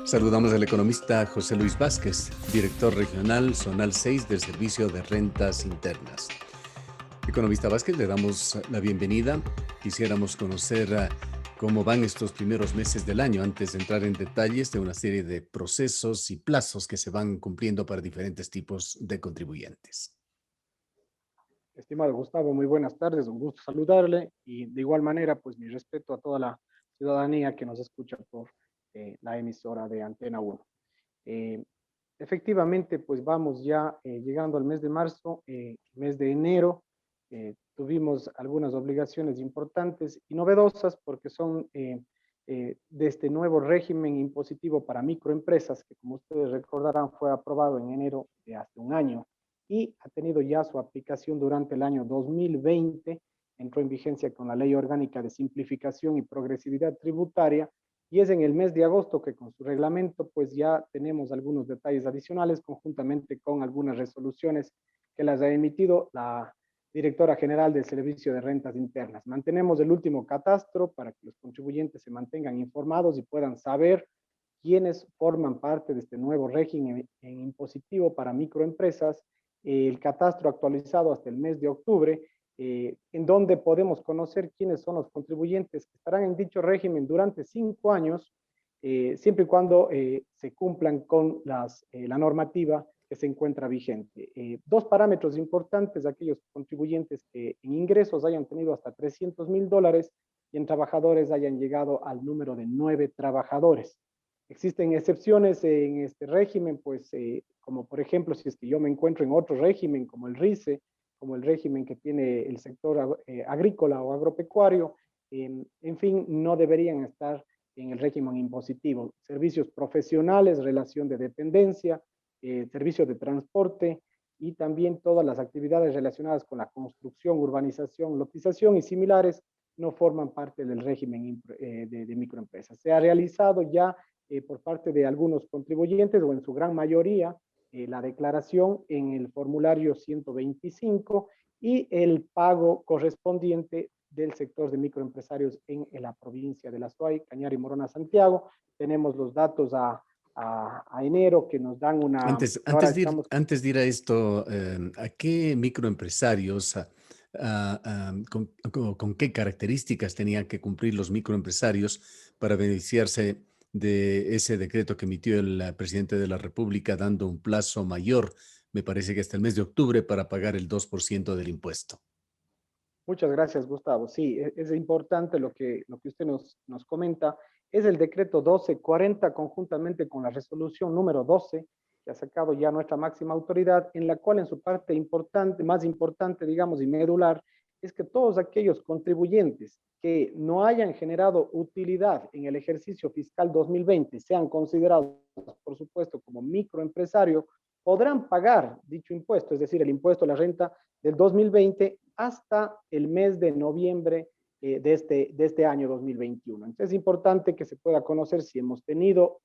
Saludamos al economista José Luis Vázquez, director regional Zonal 6 del Servicio de Rentas Internas. Economista Vázquez, le damos la bienvenida. Quisiéramos conocer cómo van estos primeros meses del año antes de entrar en detalles de una serie de procesos y plazos que se van cumpliendo para diferentes tipos de contribuyentes. Estimado Gustavo, muy buenas tardes, un gusto saludarle y de igual manera, pues mi respeto a toda la ciudadanía que nos escucha por la emisora de Antena 1. Efectivamente, pues vamos ya llegando al mes de marzo, mes de enero, tuvimos algunas obligaciones importantes y novedosas porque son de este nuevo régimen impositivo para microempresas que, como ustedes recordarán, fue aprobado en enero de hace un año y ha tenido ya su aplicación durante el año 2020, entró en vigencia con la Ley Orgánica de Simplificación y Progresividad Tributaria, y es en el mes de agosto que con su reglamento pues ya tenemos algunos detalles adicionales conjuntamente con algunas resoluciones que las ha emitido la directora general del Servicio de Rentas Internas. Mantenemos el último catastro para que los contribuyentes se mantengan informados y puedan saber quiénes forman parte de este nuevo régimen impositivo para microempresas, el catastro actualizado hasta el mes de octubre, en donde podemos conocer quiénes son los contribuyentes que estarán en dicho régimen durante 5 años, siempre y cuando se cumplan con la normativa que se encuentra vigente. Dos parámetros importantes: aquellos contribuyentes que en ingresos hayan tenido hasta $300,000 y en trabajadores hayan llegado al número de 9 trabajadores. Existen excepciones en este régimen, pues como por ejemplo si es que yo me encuentro en otro régimen como el RICE, como el régimen que tiene el sector agrícola o agropecuario, en fin, no deberían estar en el régimen impositivo. Servicios profesionales, relación de dependencia, servicios de transporte y también todas las actividades relacionadas con la construcción, urbanización, lotización y similares no forman parte del régimen de microempresas. Se ha realizado ya por parte de algunos contribuyentes o en su gran mayoría la declaración en el formulario 125 y el pago correspondiente del sector de microempresarios en la provincia de La Suay, Cañar y Morona, Santiago. Tenemos los datos a enero que nos dan una... Antes de ir a esto, ¿a qué microempresarios, con qué características tenían que cumplir los microempresarios para beneficiarse de ese decreto que emitió el presidente de la República dando un plazo mayor, me parece que hasta el mes de octubre, para pagar el 2% del impuesto? Muchas gracias, Gustavo. Sí, es importante lo que usted nos comenta. Es el decreto 1240 conjuntamente con la resolución número 12 que ha sacado ya nuestra máxima autoridad, en la cual en su parte importante, más importante, digamos, y medular, es que todos aquellos contribuyentes que no hayan generado utilidad en el ejercicio fiscal 2020 sean considerados, por supuesto, como microempresario, podrán pagar dicho impuesto, es decir, el impuesto a la renta del 2020 hasta el mes de noviembre de este año 2021. Entonces es importante que se pueda conocer si hemos tenido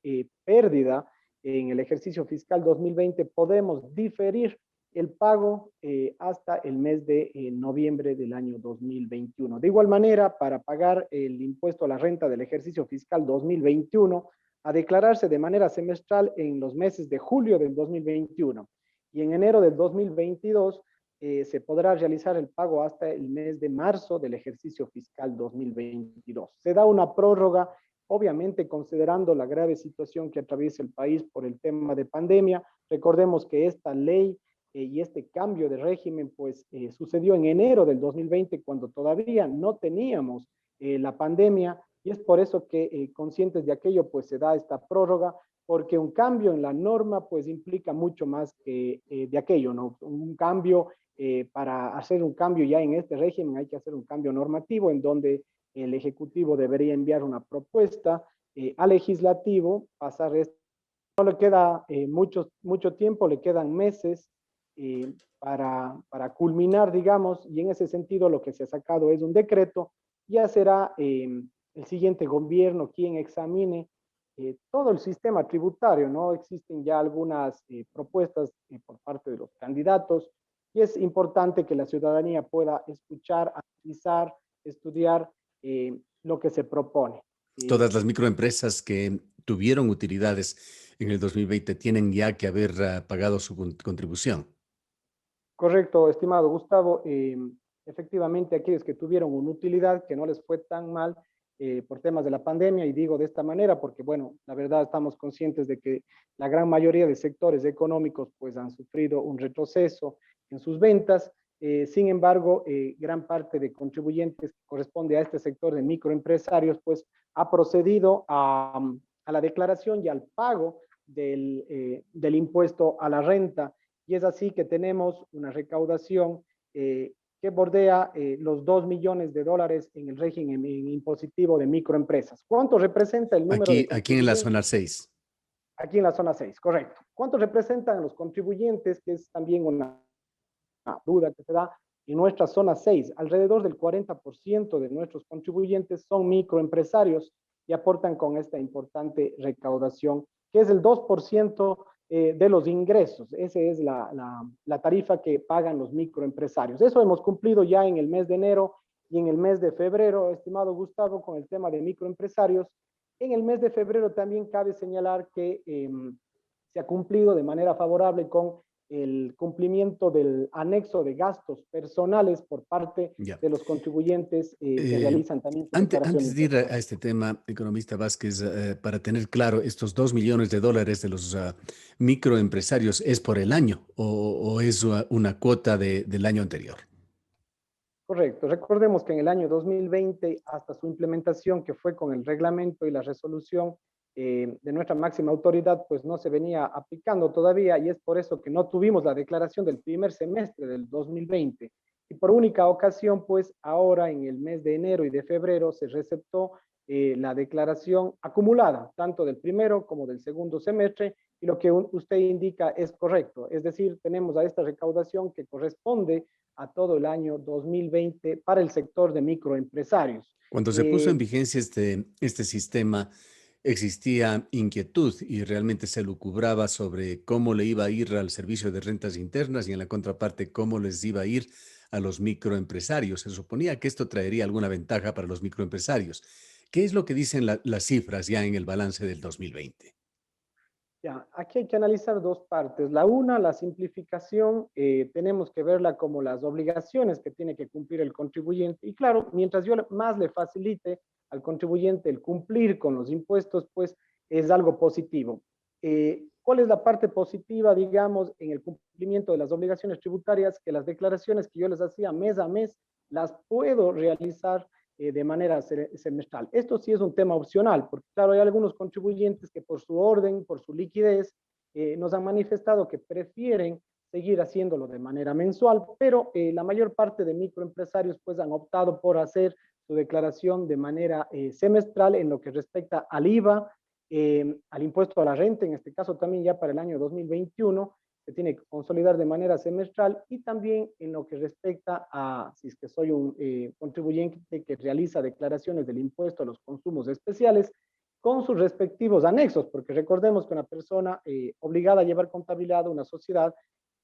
pérdida en el ejercicio fiscal 2020, podemos diferir el pago hasta el mes de noviembre del año 2021. De igual manera, para pagar el impuesto a la renta del ejercicio fiscal 2021, a declararse de manera semestral en los meses de julio del 2021 y en enero del 2022, se podrá realizar el pago hasta el mes de marzo del ejercicio fiscal 2022. Se da una prórroga, obviamente considerando la grave situación que atraviesa el país por el tema de pandemia. Recordemos que esta ley y este cambio de régimen pues sucedió en enero del 2020 cuando todavía no teníamos la pandemia, y es por eso que conscientes de aquello pues se da esta prórroga, porque un cambio en la norma pues implica mucho más que de aquello, ¿no? Un cambio, para hacer un cambio ya en este régimen hay que hacer un cambio normativo en donde el Ejecutivo debería enviar una propuesta al Legislativo, pasar esto. No le queda mucho tiempo, le quedan meses para culminar, digamos, y en ese sentido lo que se ha sacado es un decreto. Ya será el siguiente gobierno quien examine todo el sistema tributario, ¿no? Existen ya algunas propuestas por parte de los candidatos y es importante que la ciudadanía pueda escuchar, analizar, estudiar lo que se propone. Todas las microempresas que tuvieron utilidades en el 2020 tienen ya que haber pagado su contribución. Correcto, estimado Gustavo. Efectivamente, aquellos que tuvieron una utilidad que no les fue tan mal por temas de la pandemia, y digo de esta manera porque, bueno, la verdad estamos conscientes de que la gran mayoría de sectores económicos pues han sufrido un retroceso en sus ventas. Sin embargo, gran parte de contribuyentes que corresponde a este sector de microempresarios pues ha procedido a la declaración y al pago del impuesto a la renta, y es así que tenemos una recaudación que bordea los 2 millones de dólares en el régimen impositivo de microempresas. ¿Cuánto representa el número de Aquí en la contribuyentes? zona 6. Aquí en la zona 6, correcto. ¿Cuánto representan los contribuyentes? Que es también una duda que se da en nuestra zona 6. Alrededor del 40% de nuestros contribuyentes son microempresarios y aportan con esta importante recaudación, que es el 2% de los ingresos. Esa es la tarifa que pagan los microempresarios. Eso hemos cumplido ya en el mes de enero y en el mes de febrero, estimado Gustavo, con el tema de microempresarios. En el mes de febrero también cabe señalar que se ha cumplido de manera favorable con el cumplimiento del anexo de gastos personales por parte Ya. de los contribuyentes que realizan también su declaración Antes de ir impositiva. a este tema, economista Vázquez, para tener claro, estos 2 millones de dólares de los microempresarios, ¿es por el año o es una cuota del año anterior? Correcto. Recordemos que en el año 2020, hasta su implementación, que fue con el reglamento y la resolución de nuestra máxima autoridad, pues no se venía aplicando todavía, y es por eso que no tuvimos la declaración del primer semestre del 2020. Y por única ocasión, pues ahora en el mes de enero y de febrero se receptó la declaración acumulada, tanto del primero como del segundo semestre, y lo que usted indica es correcto. Es decir, tenemos a esta recaudación que corresponde a todo el año 2020 para el sector de microempresarios. Cuando se puso en Eh, vigencia este sistema, existía inquietud y realmente se lucubraba sobre cómo le iba a ir al servicio de rentas internas y en la contraparte cómo les iba a ir a los microempresarios. Se suponía que esto traería alguna ventaja para los microempresarios. ¿Qué es lo que dicen las cifras ya en el balance del 2020? Ya, aquí hay que analizar dos partes. La una, la simplificación, tenemos que verla como las obligaciones que tiene que cumplir el contribuyente. Y claro, mientras yo más le facilite al contribuyente el cumplir con los impuestos, pues es algo positivo. ¿Cuál es la parte positiva, digamos, en el cumplimiento de las obligaciones tributarias? Que las declaraciones que yo les hacía mes a mes las puedo realizar de manera semestral. Esto sí es un tema opcional, porque claro, hay algunos contribuyentes que por su orden, por su liquidez, nos han manifestado que prefieren seguir haciéndolo de manera mensual, pero la mayor parte de microempresarios pues han optado por hacer su declaración de manera semestral en lo que respecta al IVA, al impuesto a la renta, en este caso también ya para el año 2021, se tiene que consolidar de manera semestral, y también en lo que respecta a si es que soy un contribuyente que realiza declaraciones del impuesto a los consumos especiales con sus respectivos anexos, porque recordemos que una persona obligada a llevar contabilidad, una sociedad,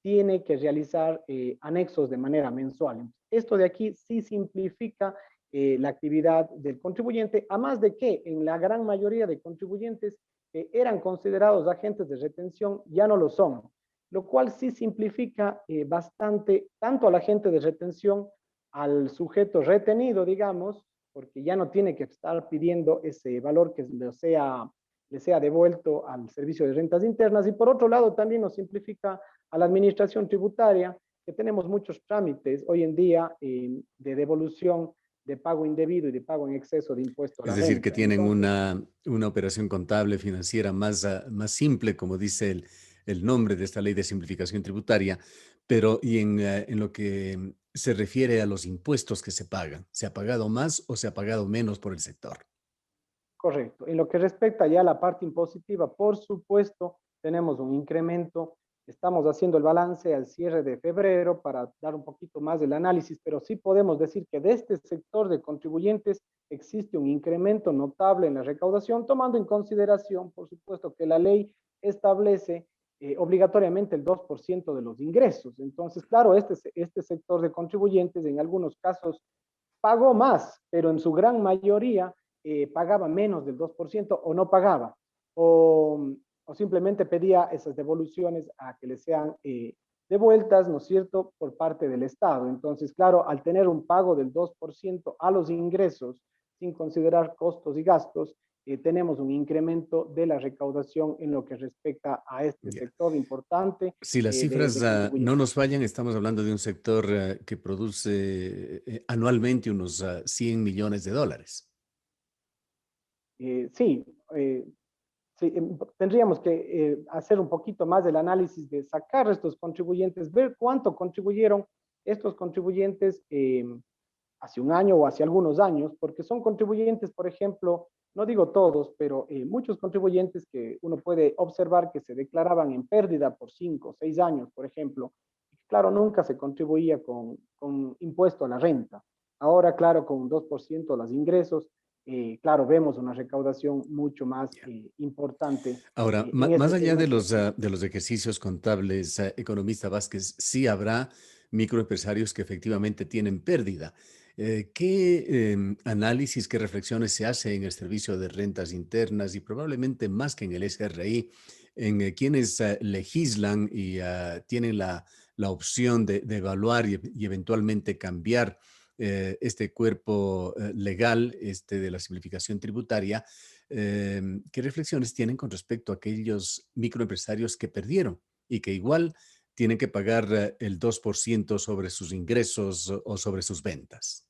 tiene que realizar anexos de manera mensual. Esto de aquí sí simplifica la actividad del contribuyente, a más de que en la gran mayoría de contribuyentes que eran considerados agentes de retención ya no lo son, lo cual sí simplifica bastante tanto al agente de retención, al sujeto retenido, digamos, porque ya no tiene que estar pidiendo ese valor que le sea devuelto al servicio de rentas internas, y por otro lado también nos simplifica a la administración tributaria, que tenemos muchos trámites hoy en día de devolución de pago indebido y de pago en exceso de impuesto a Es la decir, que renta. tienen Entonces, una operación contable financiera más simple, como dice el nombre de esta ley de simplificación tributaria, pero y en lo que se refiere a los impuestos que se pagan, ¿se ha pagado más o se ha pagado menos por el sector? correcto. En lo que respecta ya a la parte impositiva, por supuesto, tenemos un incremento. Estamos haciendo el balance al cierre de febrero para dar un poquito más del análisis, pero sí podemos decir que de este sector de contribuyentes existe un incremento notable en la recaudación, tomando en consideración, por supuesto, que la ley establece obligatoriamente el 2% de los ingresos. Entonces, claro, este sector de contribuyentes en algunos casos pagó más, pero en su gran mayoría pagaba menos del 2% o no pagaba. o simplemente pedía esas devoluciones a que le sean devueltas, ¿no es cierto?, por parte del Estado. Entonces, claro, al tener un pago del 2% a los ingresos, sin considerar costos y gastos, tenemos un incremento de la recaudación en lo que respecta a este Ya. sector importante Si las cifras de contribuyentes. no nos fallan, estamos hablando de un sector que produce anualmente unos 100 millones de dólares. Sí, sí, tendríamos que hacer un poquito más del análisis de sacar estos contribuyentes, ver cuánto contribuyeron estos contribuyentes hace un año o hace algunos años, porque son contribuyentes, por ejemplo, no digo todos, pero muchos contribuyentes que uno puede observar que se declaraban en pérdida por 5 o 6 años, por ejemplo. Claro, nunca se contribuía con impuesto a la renta. Ahora, claro, con un 2% de los ingresos, claro, vemos una recaudación mucho más importante Ahora, en más ese allá segmento. de los ejercicios contables, economista Vázquez, sí habrá microempresarios que efectivamente tienen pérdida. ¿Qué análisis, qué reflexiones se hace en el Servicio de Rentas Internas y probablemente más que en el SRI, en quienes legislan y tienen la opción de evaluar y eventualmente cambiar este cuerpo legal este, de la simplificación tributaria? ¿Qué reflexiones tienen con respecto a aquellos microempresarios que perdieron y que igual tienen que pagar el 2% sobre sus ingresos o sobre sus ventas?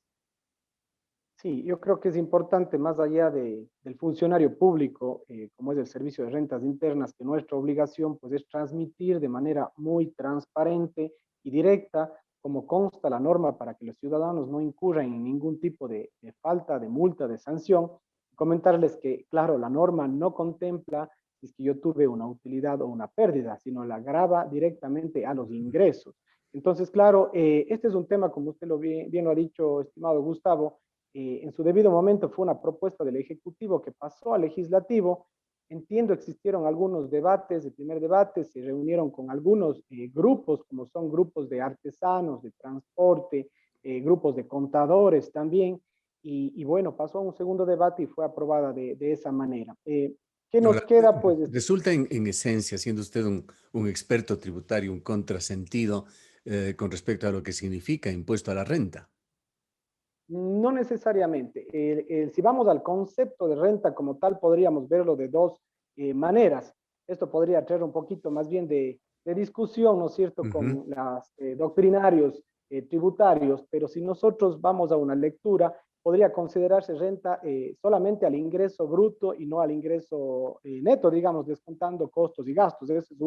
Sí, yo creo que es importante, más allá del funcionario público, como es el Servicio de Rentas Internas, que nuestra obligación pues, es transmitir de manera muy transparente y directa, como consta la norma, para que los ciudadanos no incurran en ningún tipo de falta, de multa, de sanción. Comentarles que, claro, la norma no contempla si es que yo tuve una utilidad o una pérdida, sino la grava directamente a los ingresos. Entonces, claro, este es un tema, como usted bien lo ha dicho, estimado Gustavo, en su debido momento fue una propuesta del Ejecutivo que pasó al Legislativo. Entiendo, existieron algunos debates, el primer debate se reunieron con algunos grupos, como son grupos de artesanos, de transporte, grupos de contadores también, y bueno, pasó a un segundo debate y fue aprobada de esa manera. ¿Qué nos Ahora, queda? Pues resulta en esencia, siendo usted un experto tributario, un contrasentido con respecto a lo que significa impuesto a la renta. no necesariamente. Si vamos al concepto de renta como tal, podríamos verlo de dos maneras. Esto podría traer un poquito más bien de discusión, ¿no es cierto?, Ujú. con los doctrinarios tributarios, pero si nosotros vamos a una lectura, podría considerarse renta solamente al ingreso bruto y no al ingreso neto, digamos, descontando costos y gastos. Esa es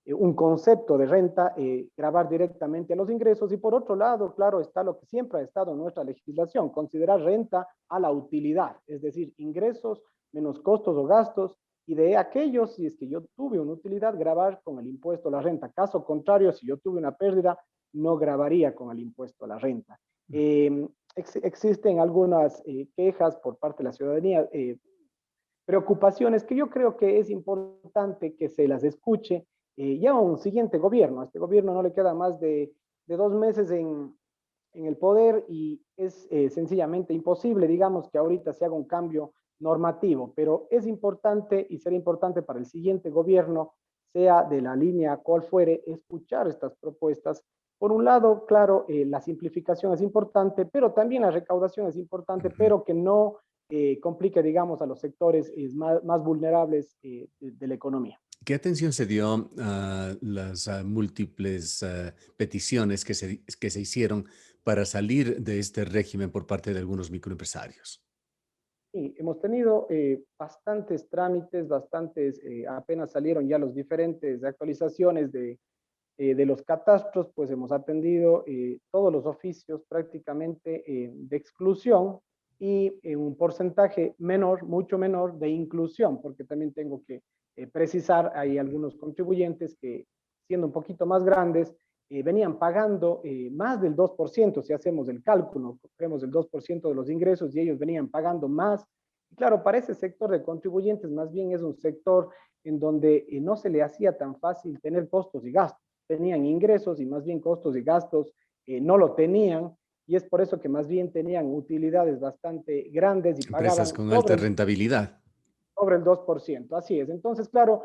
un concepto de renta, grabar directamente a los ingresos. Y por otro lado, claro, está lo que siempre ha estado en nuestra legislación, considerar renta a la utilidad, es decir, ingresos menos costos o gastos, y de aquellos, si es que yo tuve una utilidad, grabar con el impuesto a la renta. Caso contrario, si yo tuve una pérdida, no grabaría con el impuesto a la renta. Existen algunas quejas por parte de la ciudadanía, preocupaciones que yo creo que es importante que se las escuche ya a un siguiente gobierno. A este gobierno no le queda más de 2 meses en el poder y es sencillamente imposible, digamos, que ahorita se haga un cambio normativo, pero es importante y será importante para el siguiente gobierno, sea de la línea cual fuere, escuchar estas propuestas. Por un lado, claro, la simplificación es importante, pero también la recaudación es importante, Ujú. pero que no complique, digamos, a los sectores más vulnerables de la economía. ¿Qué atención se dio a las múltiples peticiones que se hicieron para salir de este régimen por parte de algunos microempresarios? Sí, hemos tenido bastantes trámites, apenas salieron ya los diferentes actualizaciones de los catastros, pues hemos atendido todos los oficios prácticamente de exclusión y un porcentaje menor, mucho menor, de inclusión, porque también tengo que precisar, hay algunos contribuyentes que, siendo un poquito más grandes, venían pagando más del 2% si hacemos el cálculo, cogemos el 2% de los ingresos y ellos venían pagando más. Y claro, para ese sector de contribuyentes más bien es un sector en donde no se le hacía tan fácil tener costos y gastos. Tenían ingresos y más bien costos y gastos no lo tenían, y es por eso que más bien tenían utilidades bastante grandes y Empresas pagaban con alta sobre rentabilidad. sobre el 2%, así es. Entonces, claro,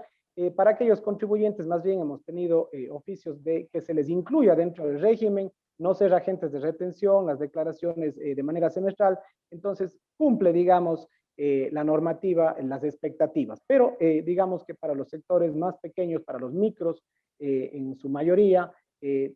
para aquellos contribuyentes más bien hemos tenido oficios de que se les incluya dentro del régimen, no ser agentes de retención, las declaraciones de manera semestral, entonces cumple, digamos, la normativa, las expectativas. Pero digamos que para los sectores más pequeños, para los micros, en su mayoría,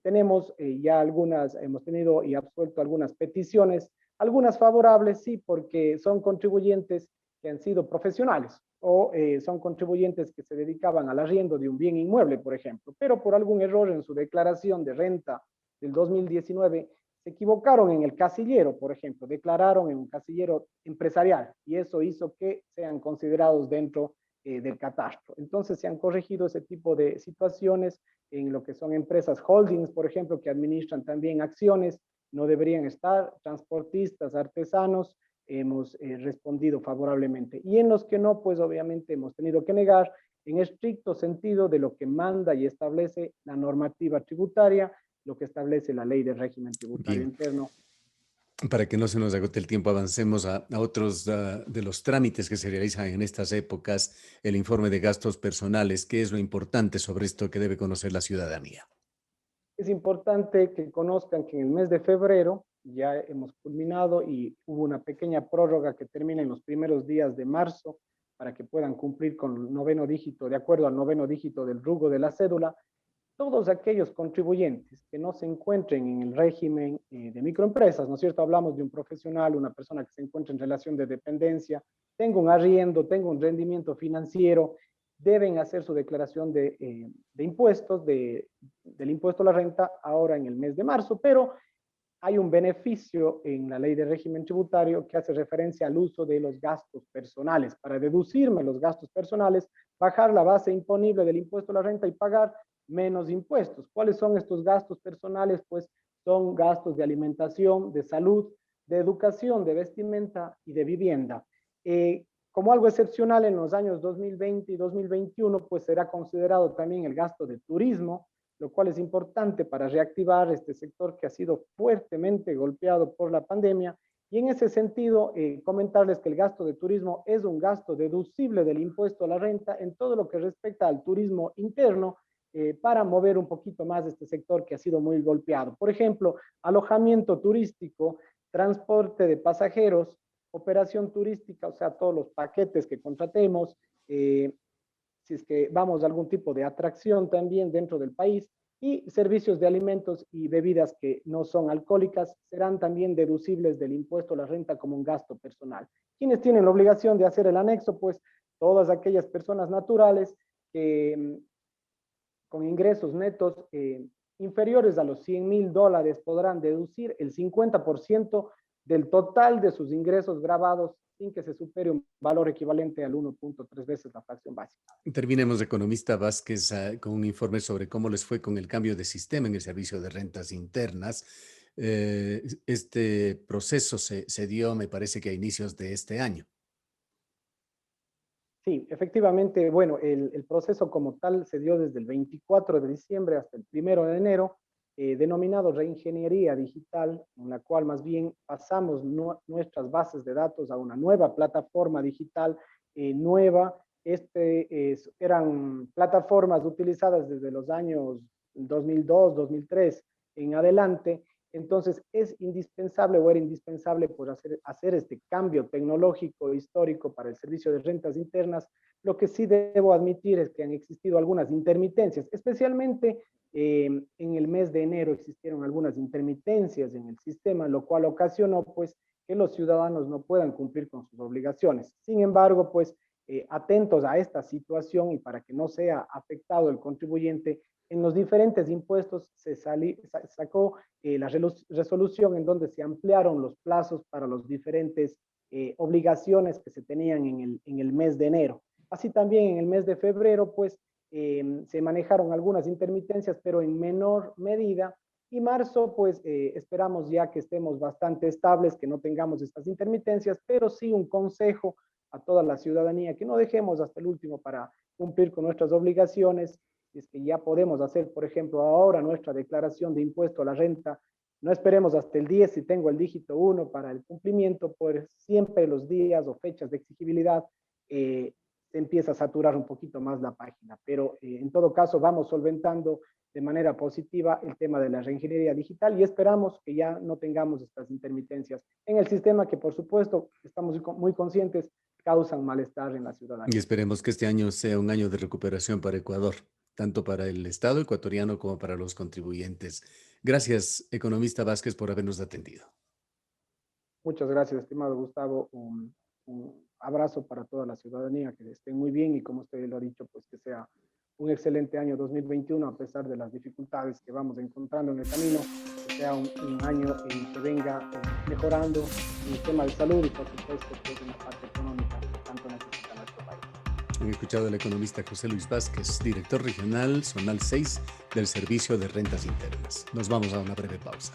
tenemos ya algunas, hemos tenido y absuelto algunas peticiones, algunas favorables, sí, porque son contribuyentes que han sido profesionales o son contribuyentes que se dedicaban al arriendo de un bien inmueble, por ejemplo, pero por algún error en su declaración de renta del 2019 se equivocaron en el casillero, por ejemplo, declararon en un casillero empresarial y eso hizo que sean considerados dentro del catastro. Entonces se han corregido ese tipo de situaciones en lo que son empresas holdings, por ejemplo, que administran también acciones, no deberían estar, transportistas, artesanos, hemos respondido favorablemente. Y en los que no, pues obviamente hemos tenido que negar en estricto sentido de lo que manda y establece la normativa tributaria, lo que establece la ley de régimen tributario Bien, interno. para que no se nos agote el tiempo, avancemos a otros de los trámites que se realizan en estas épocas, el informe de gastos personales. ¿Qué es lo importante sobre esto que debe conocer la ciudadanía? Es importante que conozcan que en el mes de febrero ya hemos culminado y hubo una pequeña prórroga que termina en los primeros días de marzo para que puedan cumplir con el noveno dígito, de acuerdo al noveno dígito del rugo de la cédula. Todos aquellos contribuyentes que no se encuentren en el régimen de microempresas, ¿no es cierto? Hablamos de un profesional, una persona que se encuentra en relación de dependencia, tengo un arriendo, tengo un rendimiento financiero, deben hacer su declaración de impuestos, del impuesto a la renta ahora en el mes de marzo, pero hay un beneficio en la ley de régimen tributario que hace referencia al uso de los gastos personales. Para deducirme los gastos personales, bajar la base imponible del impuesto a la renta y pagar menos impuestos. ¿Cuáles son estos gastos personales? Pues son gastos de alimentación, de salud, de educación, de vestimenta y de vivienda. Como algo excepcional en los años 2020 y 2021, pues será considerado también el gasto de turismo, lo cual es importante para reactivar este sector que ha sido fuertemente golpeado por la pandemia. Y en ese sentido, comentarles que el gasto de turismo es un gasto deducible del impuesto a la renta en todo lo que respecta al turismo interno, para mover un poquito más este sector que ha sido muy golpeado. Por ejemplo, alojamiento turístico, transporte de pasajeros, operación turística, o sea, todos los paquetes que contratemos, si es que vamos a algún tipo de atracción también dentro del país, y servicios de alimentos y bebidas que no son alcohólicas serán también deducibles del impuesto a la renta como un gasto personal. ¿Quiénes tienen la obligación de hacer el anexo? Pues todas aquellas personas naturales que con ingresos netos inferiores a los $100,000 podrán deducir el 50% del total de sus ingresos grabados sin que se supere un valor equivalente al 1.3 veces la fracción básica. Terminemos, economista Vázquez, con un informe sobre cómo les fue con el cambio de sistema en el servicio de rentas internas. Este proceso se dio, me parece que a inicios de este año. Sí, efectivamente, bueno, el proceso como tal se dio desde el 24 de diciembre hasta el 1 de enero, denominado reingeniería digital, en la cual más bien pasamos nuestras bases de datos a una nueva plataforma digital nueva. Eran plataformas utilizadas desde los años 2002, 2003 en adelante. Entonces es indispensable o era indispensable por hacer este cambio tecnológico histórico para el servicio de rentas internas. Lo que sí debo admitir es que han existido algunas intermitencias, especialmente en el mes de enero existieron algunas intermitencias en el sistema, lo cual ocasionó pues que los ciudadanos no puedan cumplir con sus obligaciones. Sin embargo, pues atentos a esta situación y para que no sea afectado el contribuyente, en los diferentes impuestos se sacó la resolución en donde se ampliaron los plazos para las diferentes obligaciones que se tenían en el mes de enero. Así también en el mes de febrero, pues se manejaron algunas intermitencias, pero en menor medida. Y marzo, pues esperamos ya que estemos bastante estables, que no tengamos estas intermitencias, pero sí un consejo a toda la ciudadanía, que no dejemos hasta el último para cumplir con nuestras obligaciones. Es que ya podemos hacer, por ejemplo, ahora nuestra declaración de impuesto a la renta. No esperemos hasta el 10 si tengo el dígito 1 para el cumplimiento, pues siempre los días o fechas de exigibilidad se empieza a saturar un poquito más la página. Pero en todo caso vamos solventando de manera positiva el tema de la reingeniería digital y esperamos que ya no tengamos estas intermitencias en el sistema que, por supuesto, estamos muy conscientes, causan malestar en la Y ciudadanía. esperemos que este año sea un año de recuperación para Ecuador, tanto para el Estado ecuatoriano como para los contribuyentes. Gracias, economista Vázquez, por habernos atendido. Muchas gracias, estimado Gustavo. Un abrazo para toda la ciudadanía, que estén muy bien y como usted lo ha dicho, pues que sea un excelente año 2021 a pesar de las dificultades que vamos encontrando en el camino, que sea un año que venga mejorando en el tema de salud y por supuesto pues, en la parte económica que tanto necesita nuestro país. Han escuchado al economista José Luis Vázquez, director regional zonal 6 del Servicio de Rentas Internas. Nos vamos a una breve pausa.